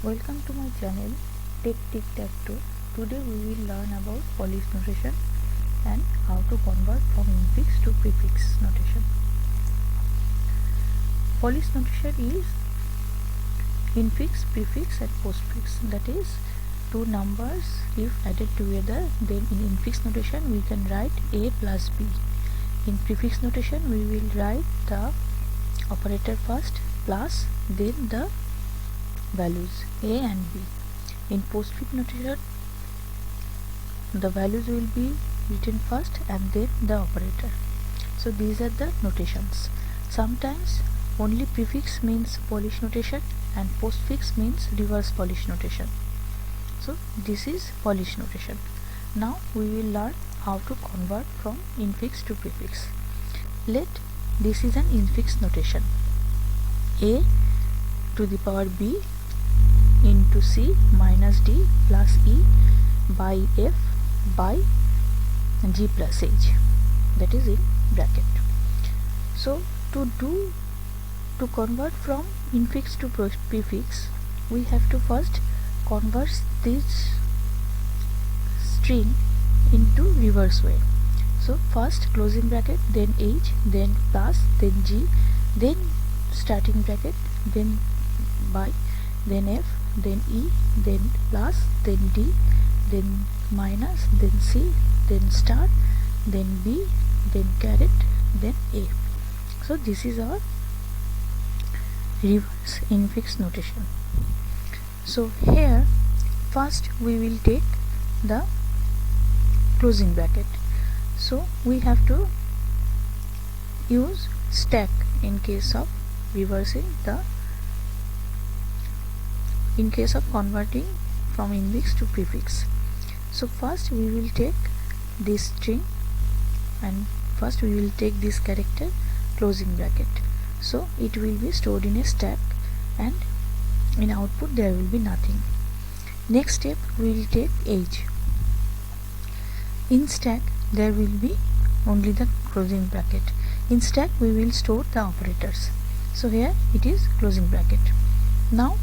Welcome to my channel Tech Tic Tac Toe. Today we will learn about polish notation and how to convert from infix to prefix notation. Polish notation is infix, prefix and postfix. That is, two numbers if added together, then in infix notation we can write a plus b. In prefix notation we will write the operator first plus then the values a and b. In postfix notation the values will be written first and then the operator. So these are the notations. Sometimes only prefix means Polish notation and postfix means reverse Polish notation. So this is Polish notation. Now we will learn how to convert from infix to prefix. This is an infix notation. A to the power b into c minus d plus e by f by g plus h, that is in bracket. So to convert from infix to prefix, we have to first convert this string into reverse way. So first closing bracket, then h, then plus, then g, then starting bracket, then by, then f, then e, then plus, then d, then minus, then c, then star, then b, then caret, then a. So this is our reverse infix notation. So here first we will take the closing bracket. So we have to use stack in case of converting from infix to prefix. So first we will take this string and first we will take this character closing bracket. So it will be stored in a stack and in output there will be nothing. Next step, we will take h. In stack there will be only the closing bracket. In stack we will store the operators. So here it is closing bracket. Now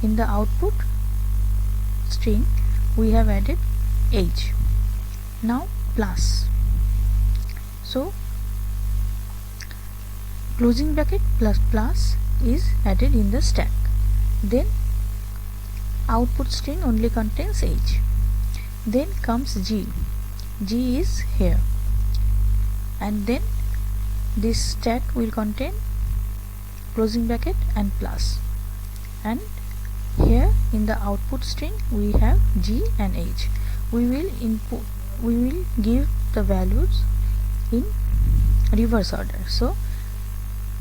in the output string we have added h. Now plus. So closing bracket plus plus is added in the stack. Then output string only contains h. Then comes g. G is here. And then this stack will contain closing bracket and plus. And here in the output string we have g and h. We will give the values in reverse order. So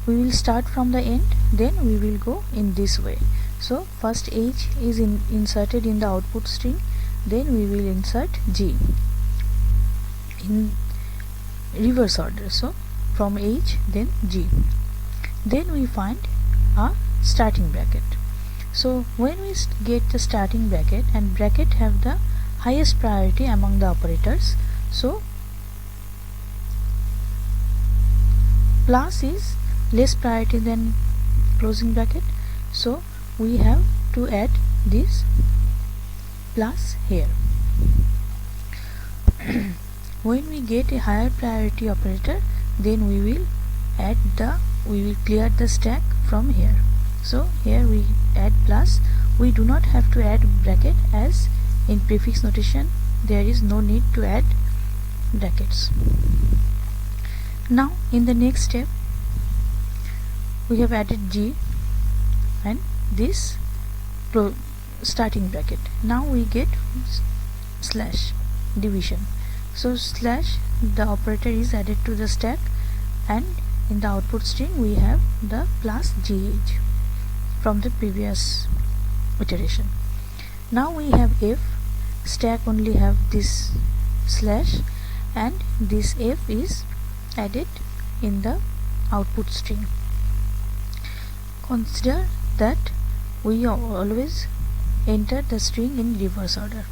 we will start from the end, then we will go in this way. So first h is inserted in the output string, then we will insert g in reverse order. So from h then g. Then we find our starting bracket. So when we get the starting bracket, and bracket have the highest priority among the operators, so plus is less priority than closing bracket, so we have to add this plus here. When we get a higher priority operator, then we will clear the stack from here. So here we add plus. We do not have to add bracket, as in prefix notation there is no need to add brackets. Now in the next step we have added g and this starting bracket. Now we get slash division. So slash, the operator is added to the stack, and in the output string we have the plus gh from the previous iteration. Now we have f. Stack only have this slash, and this f is added in the output string. Consider that we always enter the string in reverse order.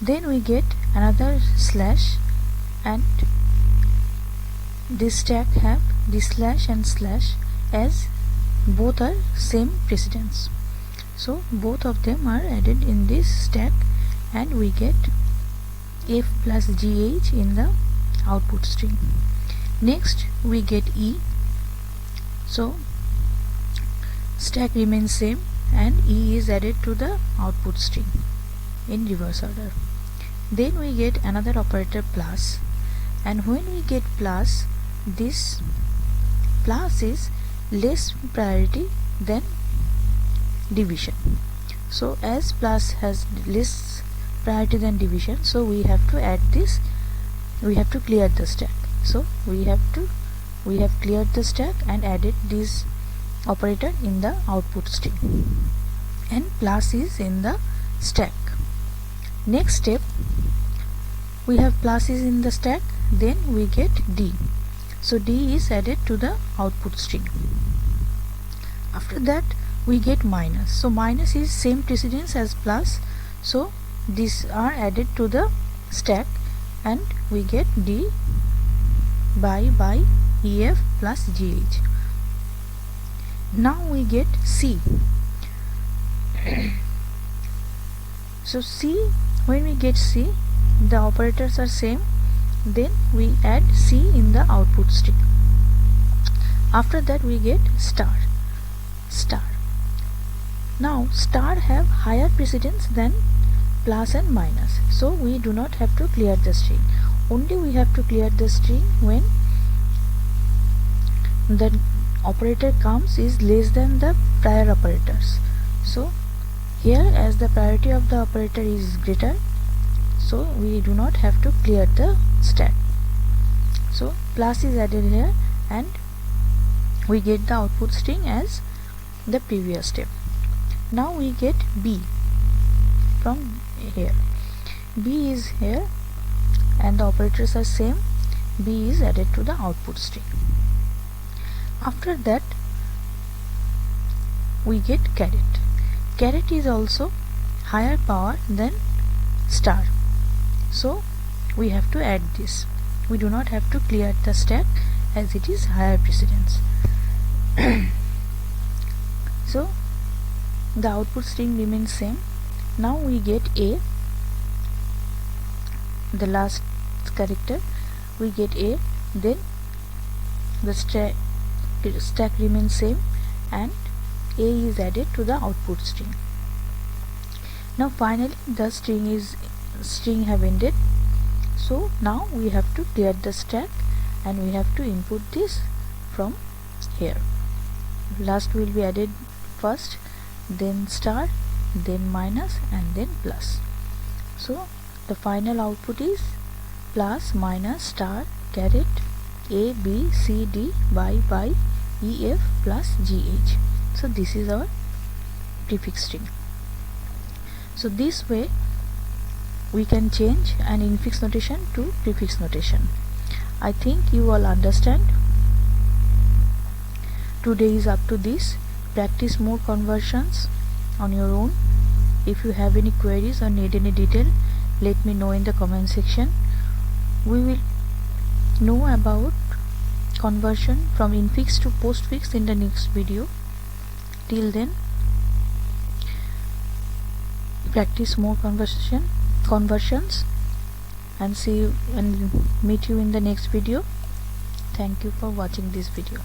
Then we get another slash, and this stack have this slash and slash, as both are same precedence. So both of them are added in this stack and we get F plus GH in the output string. Next we get E. So stack remains same and E is added to the output string in reverse order. Then we get another operator plus, and when we get plus, this plus is less priority than division. So as plus has less priority than division, so we have to add this, we have to clear the stack. So we have cleared the stack and added this operator in the output string, and plus is in the stack. Next step, we have plus is in the stack, then we get D. So D is added to the output string. After that we get minus. So minus is same precedence as plus, so these are added to the stack and we get D by EF plus GH. Now we get C. So C, when we get C, the operators are same, then we add C in the output string. After that we get star. Now star have higher precedence than plus and minus, so we do not have to clear the string. Only we have to clear the string when the operator comes is less than the prior operators. So here, as the priority of the operator is greater, so we do not have to clear the stack. So plus is added here and we get the output string as the previous step. Now we get B from here. B is here and the operators are same. B is added to the output string. After that we get caret. Caret is also higher power than star, so we have to add this. We do not have to clear the stack as it is higher precedence. So the output string remains same. Now we get A, the last character, we get A, then the stack remains same and A is added to the output string. Now finally the string have ended, so now we have to clear the stack and we have to input this from here. Last will be added first, then star, then minus and then plus. So the final output is plus, minus, star, caret, A, B, C, D by E, F plus GH. So this is our prefix string. So this way we can change an infix notation to prefix notation. I think you all understand. Today is up to this. Practice more conversions on your own. If you have any queries or need any detail, let me know in the comment section. We will know about conversion from infix to postfix in the next video. Till then, practice more conversions and see you and meet you in the next video. Thank you for watching this video.